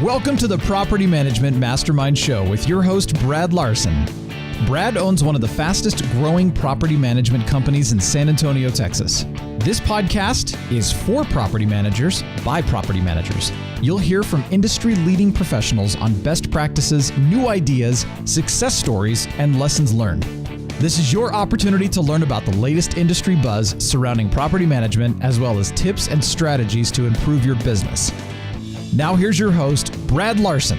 Welcome to the Property Management Mastermind Show with your host, Brad Larson. Brad owns one of the fastest growing property management companies in San Antonio, Texas. This podcast is for property managers by property managers. You'll hear from industry-leading professionals on best practices, new ideas, success stories, and lessons learned. This is your opportunity to learn about the latest industry buzz surrounding property management, as well as tips and strategies to improve your business. Now here's your host, Brad Larson.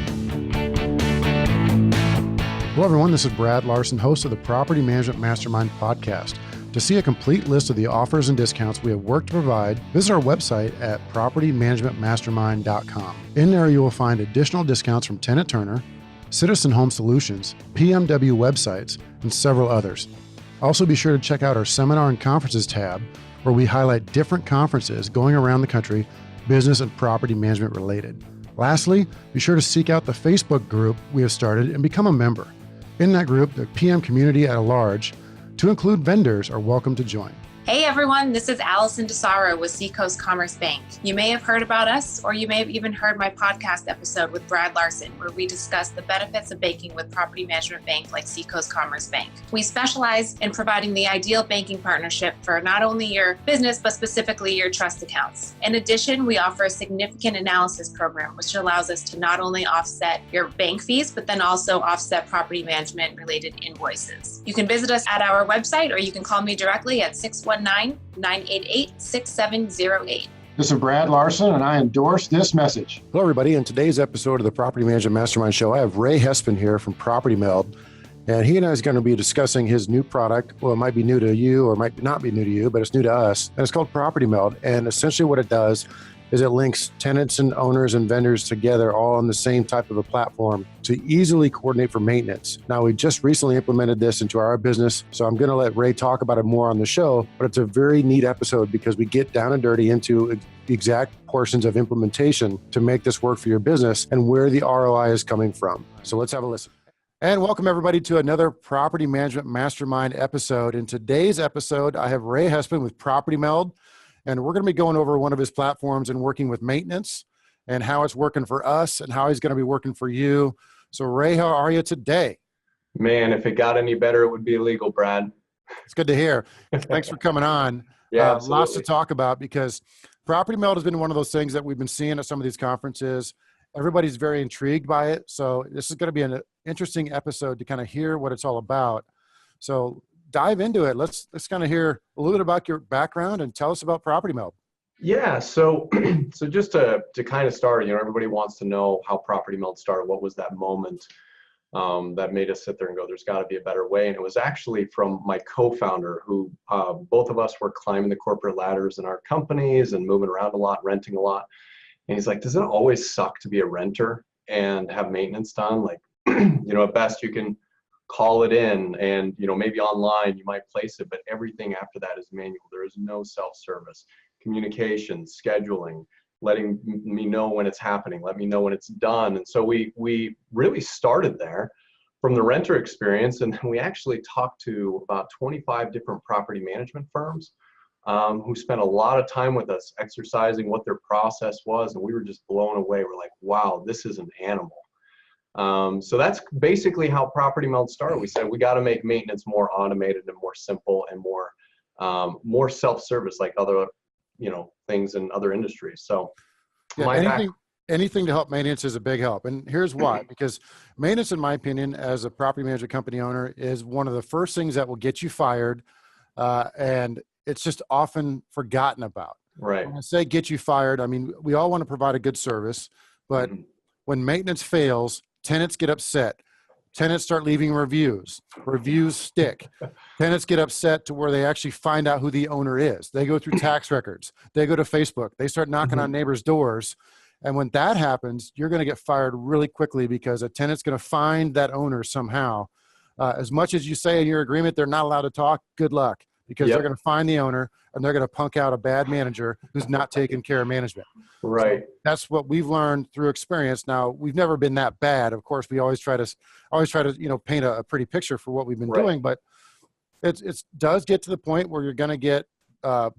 Hello everyone, this is Brad Larson, host of the Property Management Mastermind podcast. To see a complete list of the offers and discounts we have worked to provide, visit our website at propertymanagementmastermind.com. In there you will find additional discounts from Tenant Turner, Citizen Home Solutions, PMW websites, and several others. Also be sure to check out our Seminar and Conferences tab, where we highlight different conferences going around the country, business and property management related. Lastly, be sure to seek out the Facebook group we have started and become a member. In that group, the PM community at large, to include vendors, are welcome to join. Hey everyone, this is Allison DeSaro with Seacoast Commerce Bank. You may have heard about us, or you may have even heard my podcast episode with Brad Larson, where we discuss the benefits of banking with property management bank like Seacoast Commerce Bank. We specialize in providing the ideal banking partnership for not only your business, but specifically your trust accounts. In addition, we offer a significant analysis program, which allows us to not only offset your bank fees, but then also offset property management related invoices. You can visit us at our website, or you can call me directly at 619-988-6708. This is Brad Larson, and I endorse this message. Hello, everybody. In today's episode of the Property Management Mastermind Show, I have Ray Hespen here from PropertyMeld, and he and I is going to be discussing his new product. Well, it might be new to you or it might not be new to you, but it's new to us, and it's called PropertyMeld. And essentially what it does is it links tenants and owners and vendors together all on the same type of a platform to easily coordinate for maintenance. Now, we just recently implemented this into our business, so I'm going to let Ray talk about it more on the show, but it's a very neat episode because we get down and dirty into the exact portions of implementation to make this work for your business and where the ROI is coming from. So let's have a listen. And welcome everybody to another Property Management Mastermind episode. In today's episode, I have Ray Hespen with PropertyMeld. And we're going to be going over one of his platforms and working with maintenance and how it's working for us and how he's going to be working for you. So Ray, how are you today? Man, if it got any better, it would be illegal, Brad. It's good to hear. Thanks for coming on. Yeah, lots to talk about because PropertyMeld has been one of those things that we've been seeing at some of these conferences. Everybody's very intrigued by it. So this is going to be an interesting episode to kind of hear what it's all about. So dive into it. Let's kind of hear a little bit about your background and tell us about PropertyMeld. Yeah, so just to kind of start, everybody wants to know how PropertyMeld started. What was that moment that made us sit there and go, there's got to be a better way? And it was actually from my co-founder who both of us were climbing the corporate ladders in our companies and moving around a lot, renting a lot. And he's like, does it always suck to be a renter and have maintenance done? Like, at best you can call it in and, maybe online you might place it, but everything after that is manual. There is no self-service, communication, scheduling, letting me know when it's happening, let me know when it's done. And so we really started there from the renter experience. And then we actually talked to about 25 different property management firms who spent a lot of time with us exercising what their process was. And we were just blown away. We're like, wow, this is an animal. So that's basically how PropertyMeld started. We said we got to make maintenance more automated and more simple and more self-service like other things in other industries. So anything to help maintenance is a big help. And here's why. Because maintenance, in my opinion, as a property management company owner, is one of the first things that will get you fired. And it's just often forgotten about. Right. When I say get you fired, I mean, we all want to provide a good service, but when maintenance fails, tenants get upset. Tenants start leaving reviews. Reviews stick. Tenants get upset to where they actually find out who the owner is. They go through tax records. They go to Facebook. They start knocking on neighbors' doors. And when that happens, you're going to get fired really quickly because a tenant's going to find that owner somehow. As much as you say in your agreement they're not allowed to talk, good luck, because they're going to find the owner and they're going to punk out a bad manager who's not taking care of management. Right. So that's what we've learned through experience. Now, we've never been that bad. Of course, we always try to paint a pretty picture for what we've been doing, but it does get to the point where you're going to get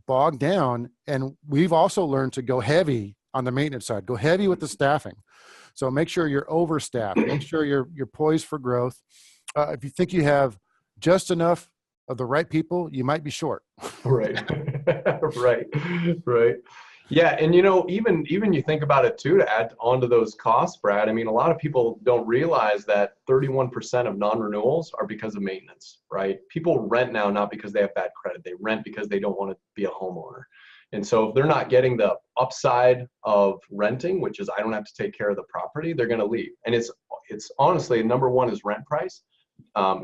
bogged down. And we've also learned to go heavy on the maintenance side, go heavy with the staffing. So make sure you're overstaffed. Make sure you're poised for growth. If you think you have just enough of the right people, you might be short. Right. Right. Yeah, and even you think about it too, to add onto those costs, Brad. I mean, a lot of people don't realize that 31% of non-renewals are because of maintenance, right? People rent now not because they have bad credit. They rent because they don't want to be a homeowner. And so if they're not getting the upside of renting, which is I don't have to take care of the property, they're going to leave. And it's honestly, number one is rent price,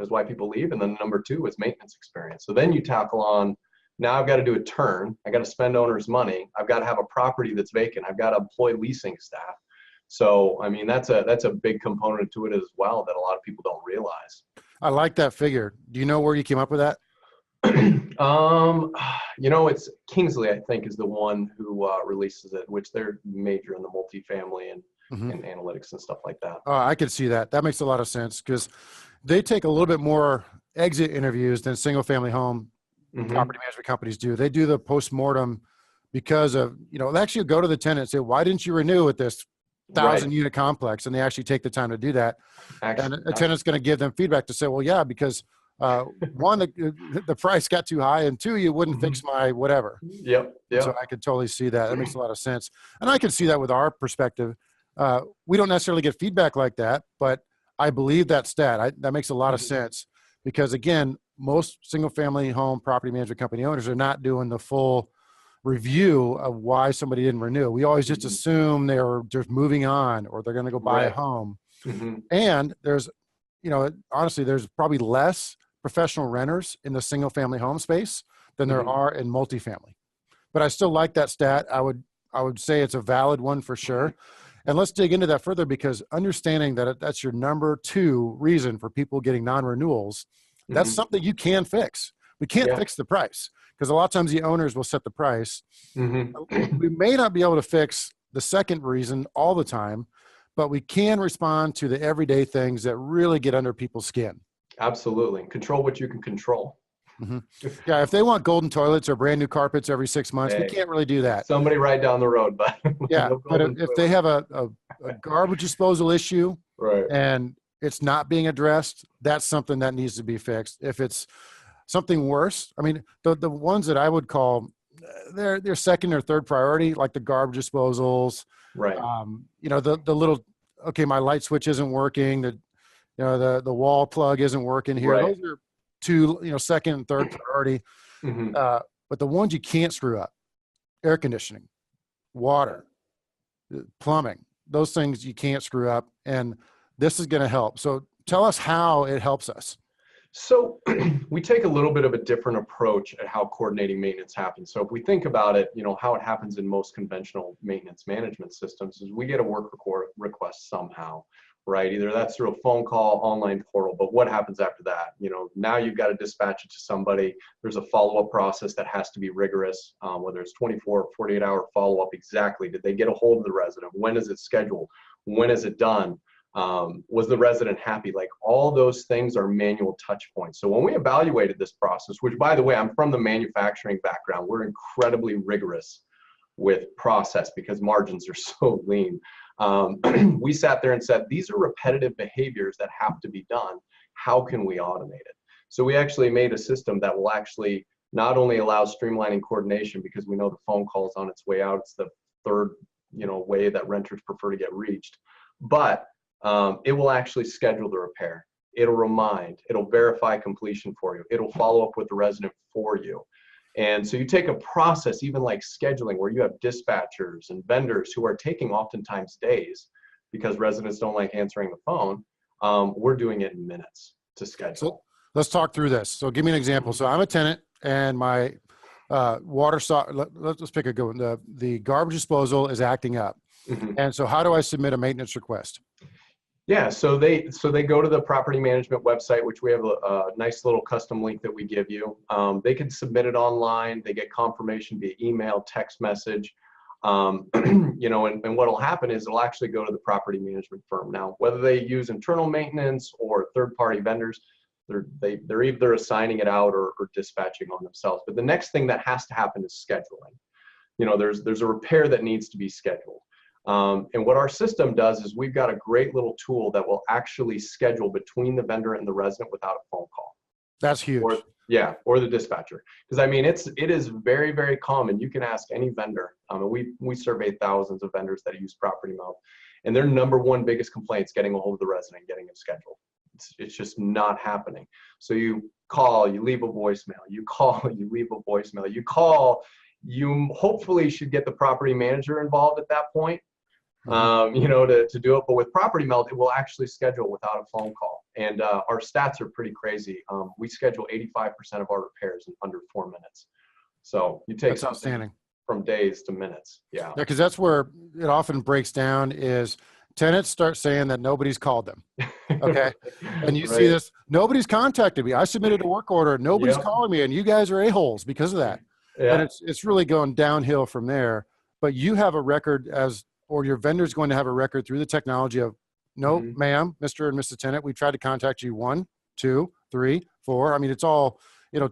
is why people leave, and then number two is maintenance experience. So then you tackle on, now I've got to do a turn. I got to spend owner's money. I've got to have a property that's vacant. I've got to employ leasing staff. So, I mean, that's a big component to it as well that a lot of people don't realize. I like that figure. Do you know where you came up with that? It's Kingsley, I think, is the one who releases it, which they're major in the multifamily and analytics and stuff like that. I could see that. That makes a lot of sense because they take a little bit more exit interviews than single family home property management companies do. They do the postmortem because of, they actually go to the tenant and say, why didn't you renew with this 1,000 unit complex? And they actually take the time to do that. And a tenant's going to give them feedback to say, well, yeah, because one, the price got too high, and two, you wouldn't fix my whatever. Yep. So I could totally see that. That makes a lot of sense. And I can see that with our perspective. We don't necessarily get feedback like that, but I believe that stat. That makes a lot of sense because, again, most single-family home property management company owners are not doing the full review of why somebody didn't renew. We always just assume they're just moving on or they're going to go buy a home. And there's, honestly, there's probably less professional renters in the single-family home space than there are in multifamily. But I still like that stat. I would say it's a valid one for sure. And let's dig into that further because understanding that that's your number two reason for people getting non-renewals, that's something you can fix. We can't fix the price because a lot of times the owners will set the price. We may not be able to fix the second reason all the time, but we can respond to the everyday things that really get under people's skin. Absolutely. Control what you can control. Yeah, if they want golden toilets or brand new carpets every 6 months, we can't really do that. Somebody right down the road, but yeah, but if they have a garbage disposal issue and it's not being addressed, that's something that needs to be fixed. If it's something worse, I mean, the ones that I would call they're second or third priority, like the garbage disposals, the little, okay, my light switch isn't working, the wall plug isn't working here. Those are two, second and third priority. But the ones you can't screw up, air conditioning, water, plumbing, those things you can't screw up. And this is going to help. So tell us how it helps us. So we take a little bit of a different approach at how coordinating maintenance happens. So if we think about it, how it happens in most conventional maintenance management systems is we get a work request somehow, right? Either that's through a phone call, online portal, but what happens after that? Now you've got to dispatch it to somebody. There's a follow-up process that has to be rigorous, whether it's 24 or 48-hour follow-up. Exactly. Did they get a hold of the resident? When is it scheduled? When is it done? Was the resident happy? Like all those things are manual touch points. So when we evaluated this process, which by the way, I'm from the manufacturing background, we're incredibly rigorous with process because margins are so lean. We sat there and said, these are repetitive behaviors that have to be done. How can we automate it? So we actually made a system that will actually not only allow streamlining coordination because we know the phone call is on its way out. It's the third, way that renters prefer to get reached, but it will actually schedule the repair. It'll remind, it'll verify completion for you. It'll follow up with the resident for you. And so you take a process, even like scheduling, where you have dispatchers and vendors who are taking oftentimes days because residents don't like answering the phone. We're doing it in minutes to schedule. So let's talk through this. So give me an example. So I'm a tenant and my let's pick a good one. The garbage disposal is acting up. And so how do I submit a maintenance request? Yeah, so they go to the property management website, which we have a nice little custom link that we give you. They can submit it online. They get confirmation via email, text message. And what'll happen is it'll actually go to the property management firm. Now, whether they use internal maintenance or third-party vendors, they're either assigning it out or dispatching on themselves. But the next thing that has to happen is scheduling. There's a repair that needs to be scheduled. And what our system does is we've got a great little tool that will actually schedule between the vendor and the resident without a phone call. That's huge. Or the dispatcher. Because I mean, it is very, very common. You can ask any vendor. We survey thousands of vendors that use PropertyMeld, and their number one biggest complaint is getting a hold of the resident, getting him scheduled. It's just not happening. So you call, you leave a voicemail, you call, you leave a voicemail, you call, you hopefully should get the property manager involved at that point, to do it. But with PropertyMeld, it will actually schedule without a phone call. And our stats are pretty crazy. We schedule 85% of our repairs in under 4 minutes. So you take That's outstanding. From days to minutes. Yeah. Because that's where it often breaks down is tenants start saying that nobody's called them. Okay. And you see this, nobody's contacted me. I submitted a work order. Nobody's calling me. And you guys are a-holes because of that. Yeah. And it's really going downhill from there. But you have a record or your vendor's going to have a record through the technology of, no, ma'am, Mr. and Mrs. Tenant, we tried to contact you 1, 2, 3, 4. I mean, it's all,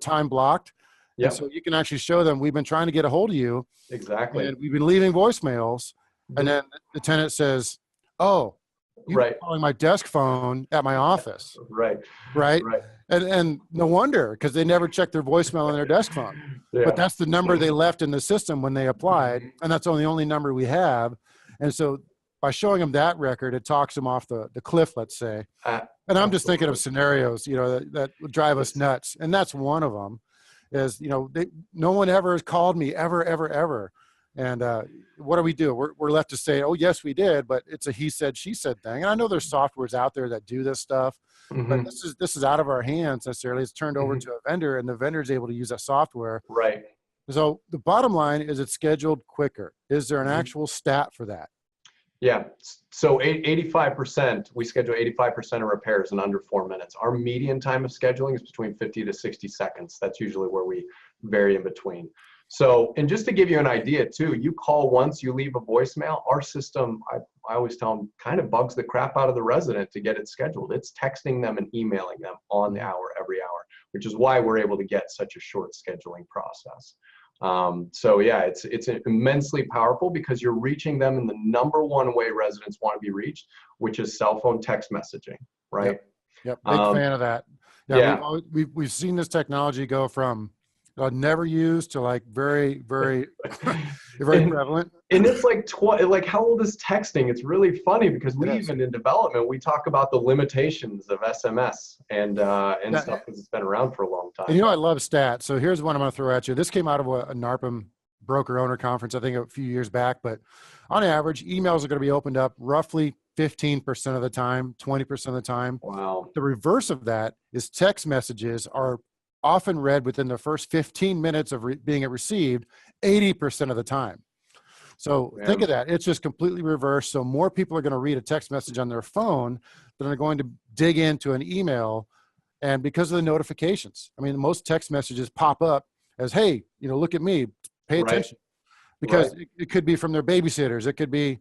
time blocked. Yep. And so you can actually show them, we've been trying to get a hold of you. Exactly. And we've been leaving voicemails. And then the tenant says, oh, you're calling my desk phone at my office. Right. And no wonder, because they never checked their voicemail on their desk phone. Yeah. But that's the number they left in the system when they applied. And that's the only number we have. And so by showing them that record, it talks them off the cliff, let's say. And I'm just thinking of scenarios, that would drive us nuts. And that's one of them is, no one ever has called me ever. And what do we do? We're left to say, oh, yes, we did, but it's a he said, she said thing. And I know there's softwares out there that do this stuff, but this is out of our hands necessarily. It's turned over to a vendor, and the vendor is able to use that software. Right. So the bottom line is it's scheduled quicker. Is there an actual stat for that? Yeah. So 85%, we schedule 85% of repairs in under 4 minutes. Our median time of scheduling is between 50 to 60 seconds. That's usually where we vary in between. So, and just to give you an idea too, you call once, you leave a voicemail, our system, I always tell them, kind of bugs the crap out of the resident to get it scheduled. It's texting them and emailing them on the hour, every hour, which is why we're able to get such a short scheduling process. So yeah, it's immensely powerful because you're reaching them in the number one way residents want to be reached, which is cell phone text messaging, right? Yep. Big fan of that. Yeah. We've seen this technology go from never used to like very, very, very prevalent. And it's like how old is texting? It's really funny because even in development, we talk about the limitations of SMS and stuff because it's been around for a long time. And I love stats. So here's one I'm going to throw at you. This came out of a NARPM broker owner conference, I think a few years back, but on average, emails are going to be opened up roughly 15% of the time, 20% of the time. Wow. The reverse of that is text messages are often read within the first 15 minutes of being received 80% of the time. So think of that. It's just completely reversed. So more people are going to read a text message on their phone than are going to dig into an email. And because of the notifications, I mean, most text messages pop up as, hey, look at me, pay attention. Because it could be from their babysitters. It could be,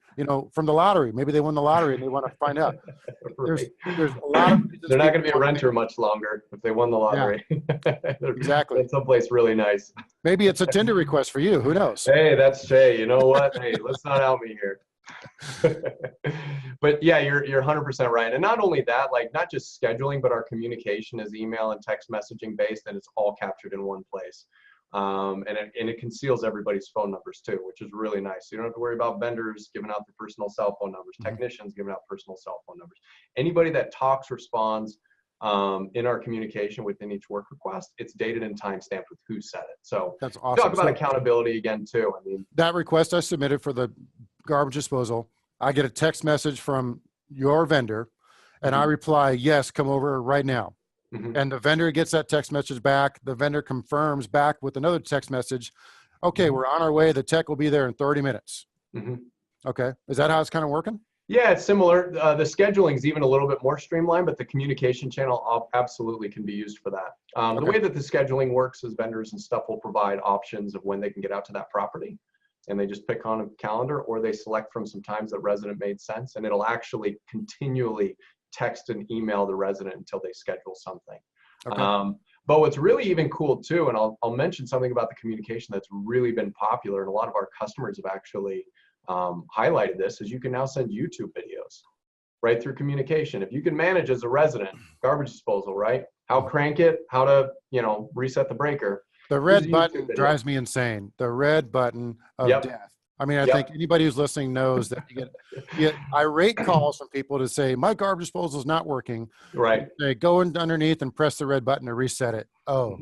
from the lottery. Maybe they won the lottery and they want to find out. There's a lot of reasons. They're not going to be a renter much longer if they won the lottery. Yeah. Exactly. It's someplace really nice. Maybe it's a Tinder request for you. Who knows? Hey, that's Jay. You know what? Hey, let's not out me here. But yeah, you're 100% right. And not only that, like not just scheduling, but our communication is email and text messaging based, and it's all captured in one place. And it conceals everybody's phone numbers too, which is really nice. So you don't have to worry about vendors giving out their personal cell phone numbers, technicians giving out personal cell phone numbers. Anybody that talks, responds in our communication within each work request, it's dated and time-stamped with who said it. So that's awesome. Talk about accountability again too. I mean, that request I submitted for the garbage disposal, I get a text message from your vendor and I reply, yes, come over right now. And the vendor gets that text message back. The vendor confirms back with another text message. Okay, we're on our way. The tech will be there in 30 minutes. Okay. Is that how it's kind of working? Yeah, it's similar. The scheduling is even a little bit more streamlined, but the communication channel absolutely can be used for that. The way that the scheduling works is vendors and stuff will provide options of when they can get out to that property. And they just pick on a calendar or they select from some times that resident made sense. And it'll actually continually text and email the resident until they schedule something. But what's really even cool too, and I'll mention something about the communication that's really been popular, and a lot of our customers have actually highlighted this, is you can now send YouTube videos right through communication. If you can manage as a resident garbage disposal, right? How crank it, how to, reset the breaker. The red button drives me insane. The red button of death. I mean, I think anybody who's listening knows that you get irate calls from people to say, my garbage disposal is not working. Right. They go underneath and press the red button to reset it. Oh,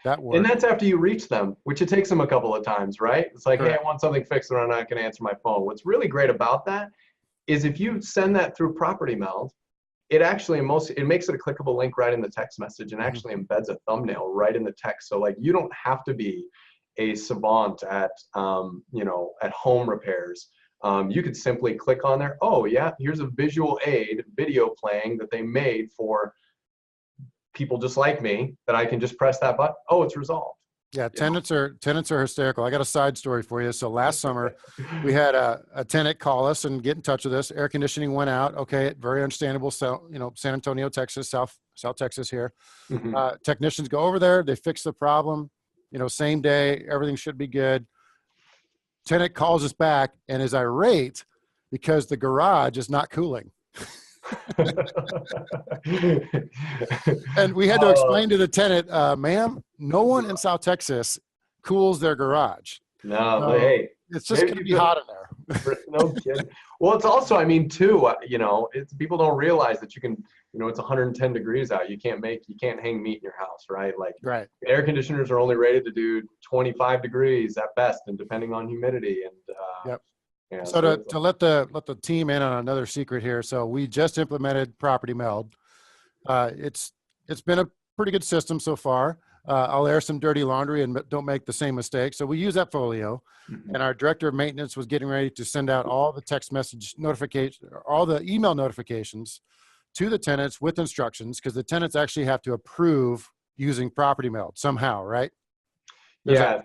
that works. And that's after you reach them, which it takes them a couple of times, right? It's like, Correct. Hey, I want something fixed and I'm not going to answer my phone. What's really great about that is if you send that through PropertyMeld, it actually it makes it a clickable link right in the text message and actually embeds a thumbnail right in the text. So like you don't have to be a savant at at home repairs. You could simply click on there. Oh yeah, here's a visual aid video playing that they made for people just like me that I can just press that button. Oh, it's resolved. Yeah, tenants are hysterical. I got a side story for you. So last summer, we had a tenant call us and get in touch with us. Air conditioning went out. Okay, very understandable. So San Antonio, Texas, South Texas here. Technicians go over there. They fix the problem. Same day, everything should be good. Tenant calls us back and is irate because the garage is not cooling. And we had to explain to the tenant, ma'am, no one in South Texas cools their garage. No, hey, it's just going to be hot in there. No kidding. Well, it's also, I mean, too, people don't realize that you can, it's 110 degrees out. You can't hang meat in your house, right? Like, right. Air conditioners are only rated to do 25 degrees at best, and depending on humidity. And yep. Yeah, so to let the team in on another secret here. So we just implemented PropertyMeld. It's been a pretty good system so far. I'll air some dirty laundry and don't make the same mistake. So we use AppFolio, and our director of maintenance was getting ready to send out all the text message notifications, all the email notifications to the tenants with instructions, because the tenants actually have to approve using PropertyMeld somehow, right? There's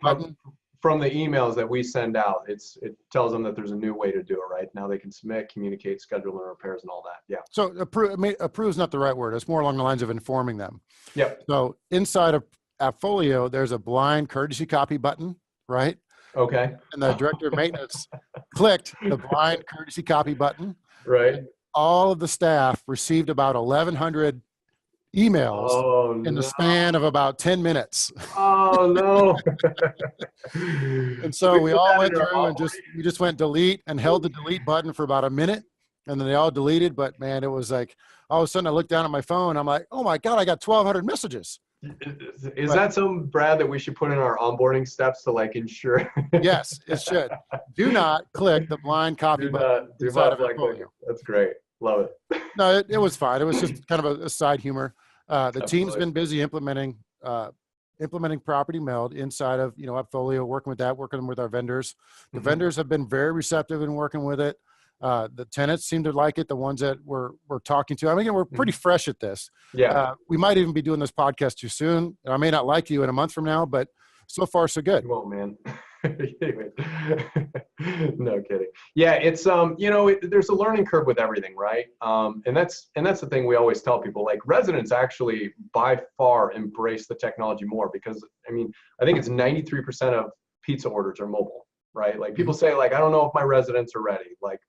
from the emails that we send out, it tells them that there's a new way to do it, right? Now they can submit, communicate, schedule and repairs and all that. Yeah. So approve is not the right word. It's more along the lines of informing them. Yep. So inside of AppFolio, there's a blind courtesy copy button, right? Okay. And the director of maintenance clicked the blind courtesy copy button. Right. All of the staff received about 1,100 emails in the span of about 10 minutes. Oh no. And so we all went through and we just went delete and held the delete button for about a minute, and then they all deleted. But man, it was like all of a sudden I looked down at my phone. I'm like, oh my God, I got 1,200 messages. Is that some, Brad, that we should put in our onboarding steps to like ensure? Yes, it should. Do not click the blind copy button inside of AppFolio. That's great. Love it. No, it was fine. It was just kind of a side humor. The team's been busy implementing PropertyMeld inside of AppFolio, working with our vendors. The vendors have been very receptive in working with it. The tenants seem to like it. The ones that we're talking to. I mean, we're pretty fresh at this. Yeah. We might even be doing this podcast too soon. I may not like you in a month from now, but so far so good. Oh man. No kidding. Yeah, it's there's a learning curve with everything, right? And that's the thing we always tell people. Like, residents actually by far embrace the technology more, because I think it's 93% of pizza orders are mobile, right? Like, people say, like, I don't know if my residents are ready. Like,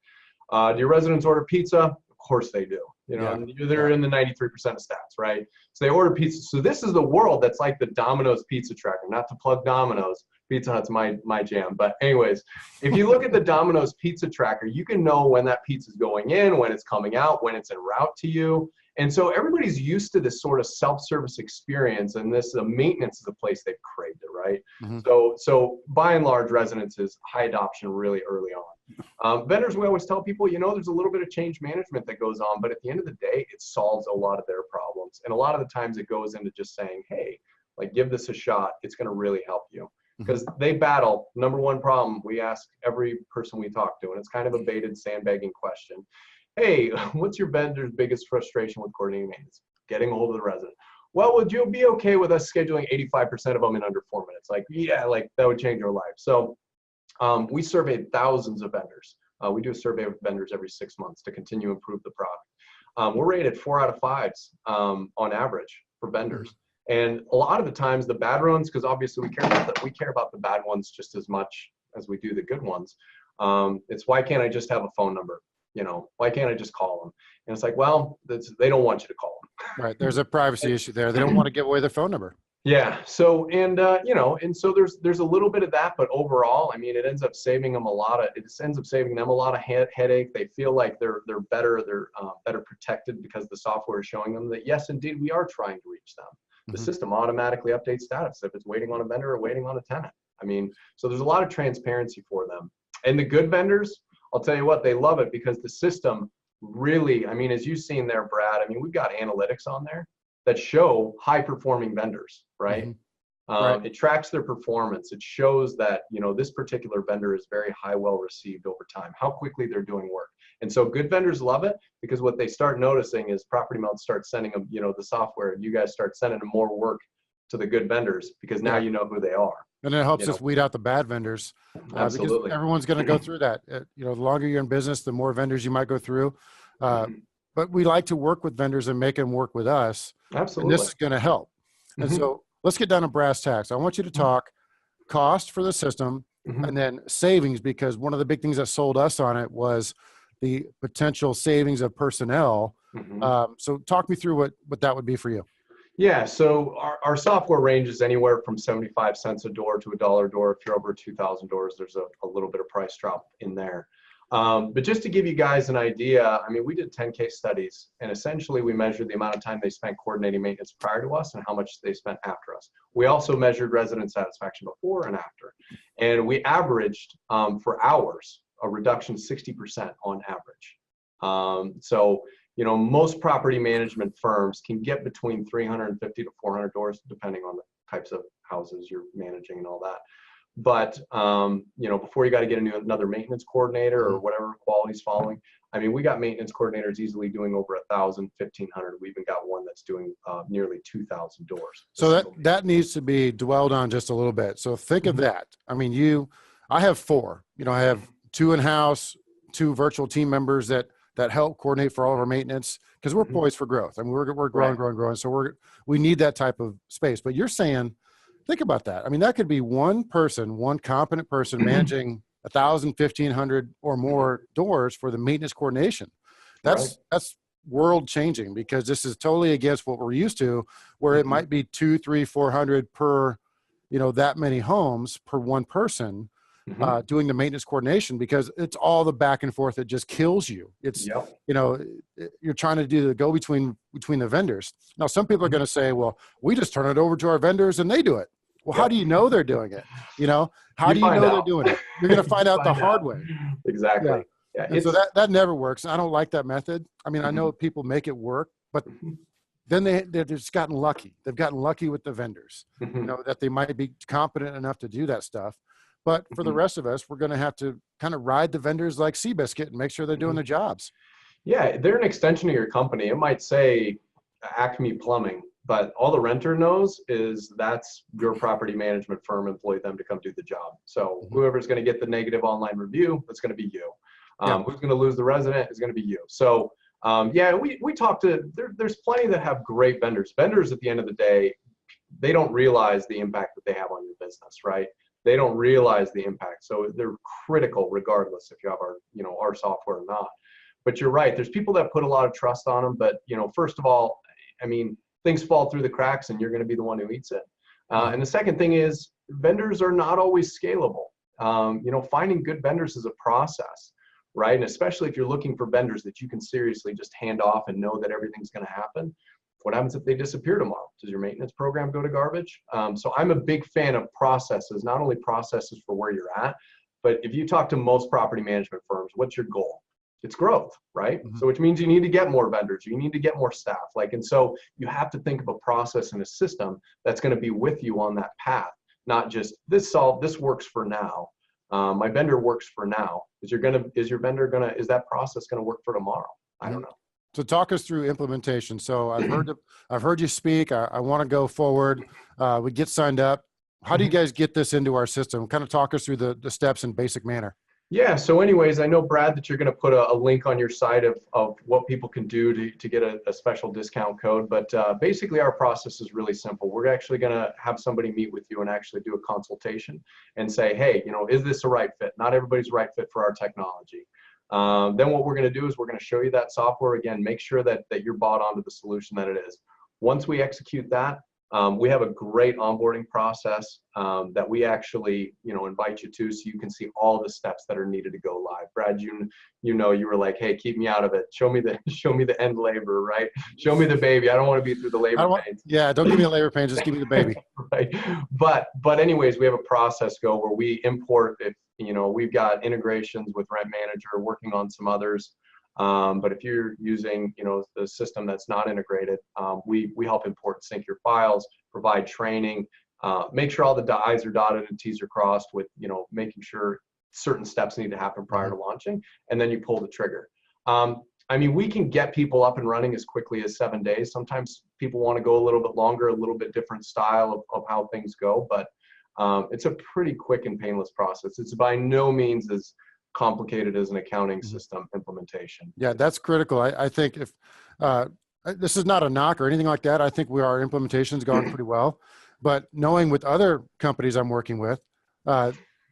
do your residents order pizza? Of course they do. And they're in the 93% of stats, right? So they order pizza. So this is the world that's like the Domino's pizza tracker. Not to plug Domino's. Pizza Hut's my jam. But anyways, if you look at the Domino's pizza tracker, you can know when that pizza is going in, when it's coming out, when it's en route to you. And so everybody's used to this sort of self-service experience, and the maintenance is a place they've craved it, right? So by and large, residents is high adoption really early on. Vendors, we always tell people, there's a little bit of change management that goes on, but at the end of the day, it solves a lot of their problems. And a lot of the times it goes into just saying, hey, like, give this a shot. It's going to really help you. Because they battle, number one problem we ask every person we talk to, and it's kind of a baited sandbagging question. Hey, what's your vendor's biggest frustration with coordinating maintenance? Getting a hold of the resident. Well, would you be okay with us scheduling 85% of them in under 4 minutes? Like, yeah, like that would change your life. So we surveyed thousands of vendors. We do a survey of vendors every 6 months to continue to improve the product. We're rated 4 out of 5s on average for vendors. And a lot of the times the bad ones, because obviously we care about the bad ones just as much as we do the good ones. It's why can't I just have a phone number? Why can't I just call them? And it's like, well, they don't want you to call them. Right. There's a privacy issue there. They don't want to give away their phone number. Yeah. So, and so there's a little bit of that, but overall, I mean, it ends up saving them a lot of headache. They feel like they're better protected because the software is showing them that, yes, indeed, we are trying to reach them. The system automatically updates status if it's waiting on a vendor or waiting on a tenant. I mean, so there's a lot of transparency for them. And the good vendors, I'll tell you what, they love it because the system really, I mean, as you've seen there, Brad, I mean, we've got analytics on there that show high performing vendors, right? It tracks their performance. It shows that, this particular vendor is very well received over time, how quickly they're doing work. And so good vendors love it because what they start noticing is PropertyMeld starts sending them, the software, you guys start sending them more work to the good vendors because now you know who they are. And it helps us weed out the bad vendors. Absolutely. Because everyone's going to go through that. The longer you're in business, the more vendors you might go through. But we like to work with vendors and make them work with us. Absolutely. And this is going to help. And so let's get down to brass tacks. I want you to talk cost for the system and then savings, because one of the big things that sold us on it was the potential savings of personnel. So talk me through what that would be for you. Yeah, so our software ranges anywhere from 75 cents a door to $1 a door. If you're over 2,000 doors, there's a little bit of price drop in there. But just to give you guys an idea, I mean, we did 10 case studies, and essentially we measured the amount of time they spent coordinating maintenance prior to us and how much they spent after us. We also measured resident satisfaction before and after. And we averaged for hours a reduction of 60% on average. So, most property management firms can get between 350 to 400 doors, depending on the types of houses you're managing and all that. But, before you got to get another maintenance coordinator or whatever quality's following, I mean, we got maintenance coordinators easily doing over 1,000, 1,500. We even got one that's doing nearly 2,000 doors. So that needs to be dwelled on just a little bit. So think of that. I mean, I have 4, I have 2 in-house, 2 virtual team members that help coordinate for all of our maintenance, because we're poised for growth. I mean, we're growing. So we need that type of space. But you're saying, think about that. I mean, that could be one competent person managing 1,000, 1,500 or more doors for the maintenance coordination. That's world changing, because this is totally against what we're used to, where it might be 200, 300, 400 per, that many homes per one person. Doing the maintenance coordination, because it's all the back and forth that just kills you. It's, you're trying to do the go between the vendors. Now, some people are going to say, well, we just turn it over to our vendors and they do it. Well, how do you know they're doing it? How do you know they're doing it? You're going to find out the hard way. Exactly. Yeah. And so that never works. I don't like that method. I mean, I know people make it work, but then they've just gotten lucky. They've gotten lucky with the vendors, that they might be competent enough to do that stuff. But for the rest of us, we're going to have to kind of ride the vendors like Seabiscuit and make sure they're doing their jobs. Yeah, they're an extension of your company. It might say Acme Plumbing, but all the renter knows is that's your property management firm employed them to come do the job. So whoever's going to get the negative online review, that's going to be you. Who's going to lose the resident is going to be you. So we talk to, there's plenty that have great vendors. Vendors at the end of the day, they don't realize the impact that they have on your business, right? They don't realize the impact. So they're critical regardless if you have our software or not. But you're right, there's people that put a lot of trust on them. But, first of all, I mean, things fall through the cracks and you're going to be the one who eats it. And the second thing is vendors are not always scalable. Finding good vendors is a process, right? And especially if you're looking for vendors that you can seriously just hand off and know that everything's going to happen. What happens if they disappear tomorrow? Does your maintenance program go to garbage? So I'm a big fan of processes, not only processes for where you're at, but if you talk to most property management firms, what's your goal? It's growth, right? So which means you need to get more vendors, you need to get more staff. And so you have to think of a process and a system that's going to be with you on that path, not just this works for now. My vendor works for now. Is that process going to work for tomorrow? I don't know. So talk us through implementation. So I've heard you speak. I want to go forward. We get signed up. How do you guys get this into our system? Kind of talk us through the steps in basic manner. Yeah. So anyways, I know, Brad, that you're going to put a link on your site of what people can do to get a special discount code. But basically, our process is really simple. We're actually going to have somebody meet with you and actually do a consultation and say, hey, is this a right fit? Not everybody's right fit for our technology. Then what we're going to do is we're going to show you that software again, make sure that you're bought onto the solution that it is. Once we execute that, we have a great onboarding process that we actually, invite you to, so you can see all the steps that are needed to go live. Brad, you were like, hey, keep me out of it. Show me the end labor, right? Show me the baby. I don't want to be through the labor pains. Yeah, don't give me the labor pains. Just give me the baby. Right. But anyways, we have a process where we import. If we've got integrations with Rent Manager, working on some others. But if you're using, the system that's not integrated, we help import and sync your files, provide training, make sure all the I's are dotted and T's are crossed with, making sure certain steps need to happen prior to launching, and then you pull the trigger. We can get people up and running as quickly as 7 days. Sometimes people want to go a little bit longer, a little bit different style of how things go, but it's a pretty quick and painless process. It's by no means as complicated as an accounting system implementation. Yeah, that's critical. I think if this is not a knock or anything like that, I think our implementation's gone pretty well. But knowing with other companies I'm working with,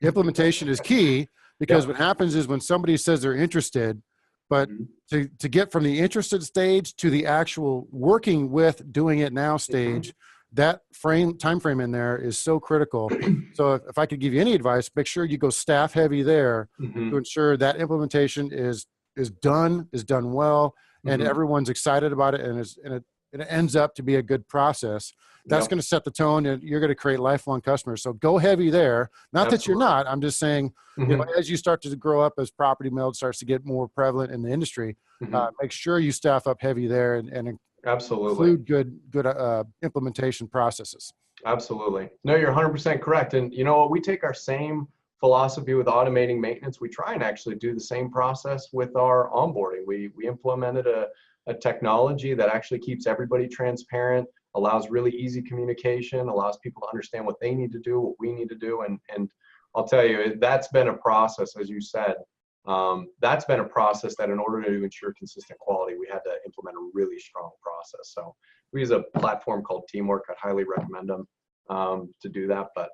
implementation is key, because what happens is when somebody says they're interested, but to get from the interested stage to the actual working with doing it now stage, that time frame in there is so critical. So if I could give you any advice, make sure you go staff heavy there to ensure that implementation is done well, and everyone's excited about it, and it ends up to be a good process. That's going to set the tone, and you're going to create lifelong customers. So go heavy there. Not that you're not. I'm just saying, as you start to grow up, as PropertyMeld starts to get more prevalent in the industry, make sure you staff up heavy there and absolutely include good implementation processes. Absolutely. No, you're 100% correct. And you know what? We take our same philosophy with automating maintenance. We try and actually do the same process with our onboarding. We implemented a technology that actually keeps everybody transparent, allows really easy communication, allows people to understand what they need to do, what we need to do. And I'll tell you, that's been a process, as you said. That's been a process that in order to ensure consistent quality, we had to implement a really strong process. So we use a platform called Teamwork. I'd highly recommend them to do that. But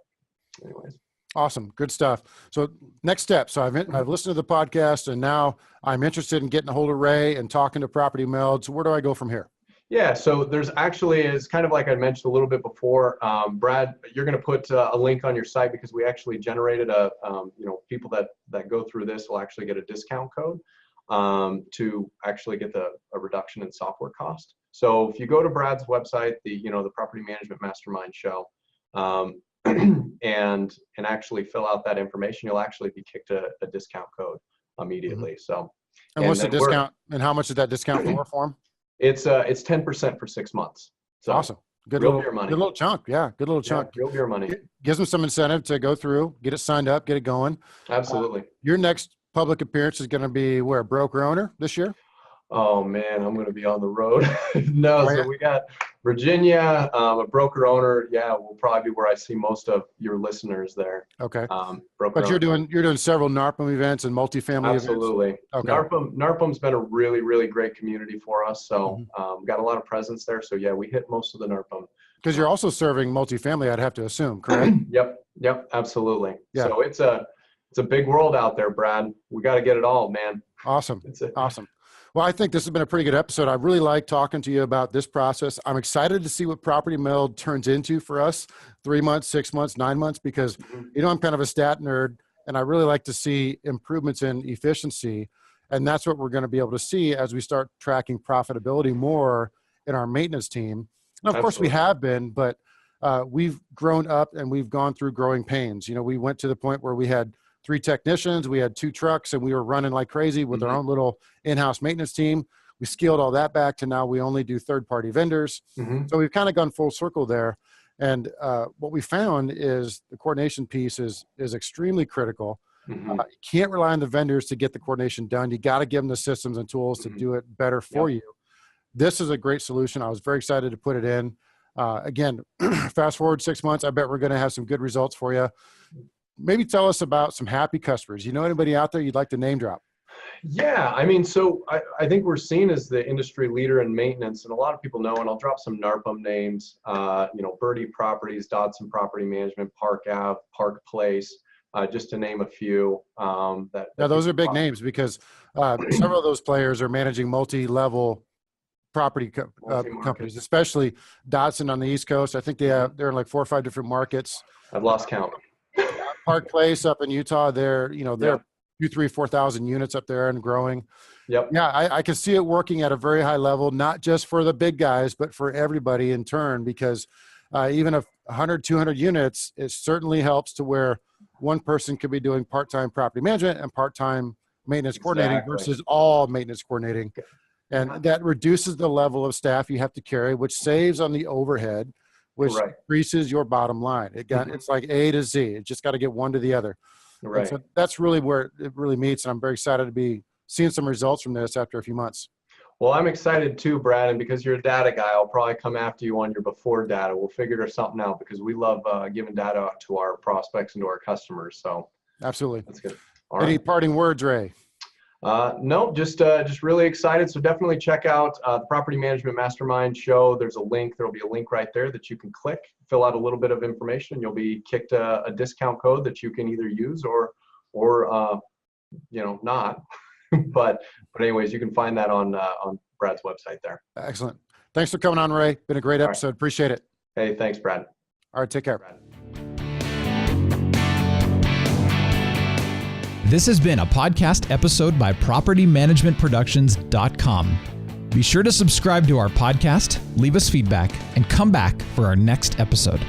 anyways. Awesome. Good stuff. So next step. So I've listened to the podcast, and now I'm interested in getting a hold of Ray and talking to PropertyMeld. So where do I go from here? Yeah, so there's actually, it's kind of like I mentioned a little bit before, Brad, you're going to put a link on your site, because we actually generated people that go through this will actually get a discount code to actually get a reduction in software cost. So if you go to Brad's website, the Property Management Mastermind show, and actually fill out that information, you'll actually be kicked a discount code immediately. So, and what's the discount, and how much is that discount for him? It's 10% for 6 months. So awesome. Good real little beer money. Good little chunk. Yeah, good little chunk. Real beer money. Gives them some incentive to go through, get it signed up, get it going. Absolutely. Your next public appearance is going to be where? Broker owner this year? Oh man, I'm going to be on the road. No, so we got Virginia, a broker owner. Yeah, will probably be where I see most of your listeners there. Okay. But you're doing several NARPM events and multifamily Absolutely. events. Okay. NARPM's been a really, really great community for us. So got a lot of presence there. So yeah, we hit most of the NARPM. Because you're also serving multifamily, I'd have to assume, correct? Yep, absolutely. Yeah. So it's a big world out there, Brad. We got to get it all, man. Awesome. Awesome. Well, I think this has been a pretty good episode. I really like talking to you about this process. I'm excited to see what PropertyMeld turns into for us, 3 months, 6 months, 9 months, because, I'm kind of a stat nerd, and I really like to see improvements in efficiency. And that's what we're going to be able to see as we start tracking profitability more in our maintenance team. And of course we have been, but we've grown up and we've gone through growing pains. We went to the point where we had 3 technicians, we had 2 trucks, and we were running like crazy with our own little in-house maintenance team. We scaled all that back to now we only do third-party vendors. So we've kind of gone full circle there. And what we found is the coordination piece is extremely critical. You can't rely on the vendors to get the coordination done. You got to give them the systems and tools to do it better for you. This is a great solution. I was very excited to put it in. Again, fast forward 6 months, I bet we're going to have some good results for you. maybe tell us about some happy customers. You know anybody out there you'd like to name drop? Yeah, I mean, so I think we're seen as the industry leader in maintenance, and a lot of people know, and I'll drop some NARPM names, Birdie Properties, Dodson Property Management, Park Ave, Park Place, just to name a few. Yeah, those are big names because several of those players are managing multi-level property companies, especially Dodson on the East Coast. I think they're in like 4 or 5 different markets. I've lost count. Park Place up in Utah, they're 2,000, 3,000, 4,000 units up there and growing. Yep. Yeah, I can see it working at a very high level, not just for the big guys, but for everybody in turn, because even 100, 200 units, it certainly helps to where one person could be doing part-time property management and part-time maintenance coordinating versus all maintenance coordinating. And that reduces the level of staff you have to carry, which saves on the overhead, which increases your bottom line. It's like A to Z. It just got to get one to the other. Right. So that's really where it really meets. And I'm very excited to be seeing some results from this after a few months. Well, I'm excited too, Brad. And because you're a data guy, I'll probably come after you on your before data. We'll figure something out because we love giving data out to our prospects and to our customers. So absolutely. That's good. Any parting words, Ray? No, just really excited. So definitely check out the Property Management Mastermind show. There's a link. There'll be a link right there that you can click, fill out a little bit of information, and you'll be kicked a discount code that you can either use or not. but anyways, you can find that on Brad's website there. Excellent. Thanks for coming on, Ray. Been a great episode. Appreciate it. Hey, thanks, Brad. All right, take care. Brad. This has been a podcast episode by PropertyManagementProductions.com. Be sure to subscribe to our podcast, leave us feedback, and come back for our next episode.